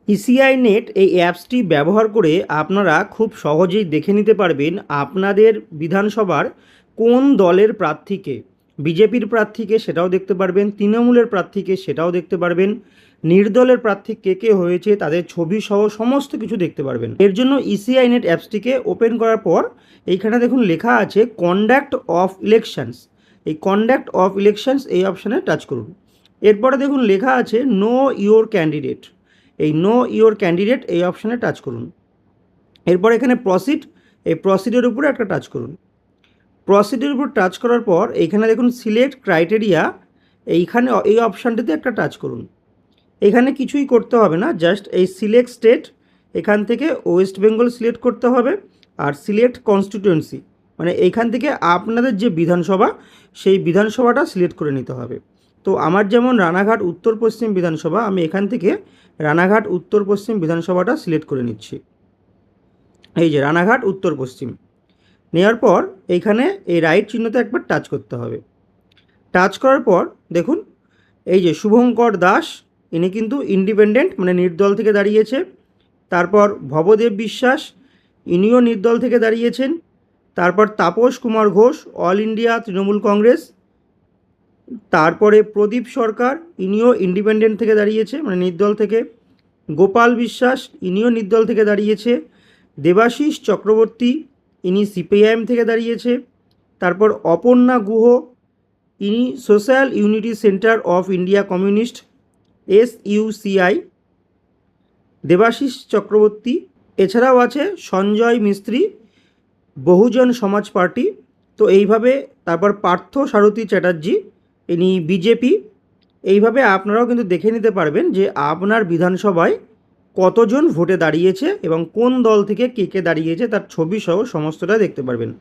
ECI net এই অ্যাপসটি ব্যবহার করে আপনারা খুব সহজেই দেখে নিতে পারবেন আপনাদের বিধানসভার কোন দলের প্রার্থীকে, বিজেপির প্রার্থীকে সেটাও দেখতে পারবেন, তৃণমূলের প্রার্থীকে সেটাও দেখতে পারবেন, নির্দলের প্রার্থী কে কে হয়েছে তাদের ছবি সহ সমস্ত কিছু দেখতে পারবেন। এর জন্য ইসিআই নেট অ্যাপসটিকে ওপেন করার পর এইখানে দেখুন লেখা আছে কন্ডাক্ট অফ ইলেকশনস। এই কন্ডাক্ট অফ ইলেকশনস এই অপশানে টাচ করুন। এরপরে দেখুন লেখা আছে নো ইওর ক্যান্ডিডেট। এই নো ইওর ক্যান্ডিডেট এই অপশানে টাচ করুন। এরপর এখানে প্রসিড, এই প্রসিডের উপরে একটা টাচ করুন। প্রসিডের উপর টাচ করার পর এইখানে দেখুন সিলেক্ট ক্রাইটেরিয়া, এইখানে এই অপশানটিতে একটা টাচ করুন। এখানে কিছুই করতে হবে না, জাস্ট এই সিলেক্ট স্টেট, এখান থেকে ওয়েস্ট বেঙ্গল সিলেক্ট করতে হবে, আর সিলেক্ট কনস্টিটিউয়েন্সি মানে এইখান থেকে আপনাদের যে বিধানসভা সেই বিধানসভাটা সিলেক্ট করে নিতে হবে। তো আমার যেমন রানাঘাট উত্তর পশ্চিম বিধানসভা, আমি এখান থেকে রানাঘাট উত্তর পশ্চিম বিধানসভাটা সিলেক্ট করে নিচ্ছি। এই যে রানাঘাট উত্তর পশ্চিম নেওয়ার পর এইখানে এই রাইট চিহ্নতে একবার টাচ করতে হবে। টাচ করার পর দেখুন এই যে শুভঙ্কর দাস, ইনি কিন্তু ইন্ডিপেন্ডেন্ট মানে নির্দল থেকে দাঁড়িয়েছে। তারপর ভবদেব বিশ্বাস, ইনিও নির্দল থেকে দাঁড়িয়েছেন। তারপর তাপস কুমার ঘোষ, অল ইন্ডিয়া তৃণমূল কংগ্রেস। তারপরে প্রদীপ সরকার, ইনিও ইন্ডিপেন্ডেন্ট থেকে দাঁড়িয়েছে মানে নির্দল থেকে। গোপাল বিশ্বাস, ইনিও নির্দল থেকে দাঁড়িয়েছে। দেবাশিস চক্রবর্তী, ইনি সিপিআইএম থেকে দাঁড়িয়েছে। তারপর অপর্ণা গুহ, ইনি social unity centre of India communist SUCI। Debashis Chakraborty, এছাড়াও আছে সঞ্জয় মিস্ত্রি, বহুজন সমাজ পার্টি। তো এইভাবে তারপর পার্থ সারথী চ্যাটার্জি, ইনি বিজেপি। এইভাবে আপনারাও কিন্তু দেখে নিতে পারবেন যে আপনার বিধানসভায় কতজন ভোটে দাঁড়িয়েছে এবং কোন দল থেকে কে কে দাঁড়িয়েছে তার ছবি সহ সমস্তটা দেখতে পারবেন।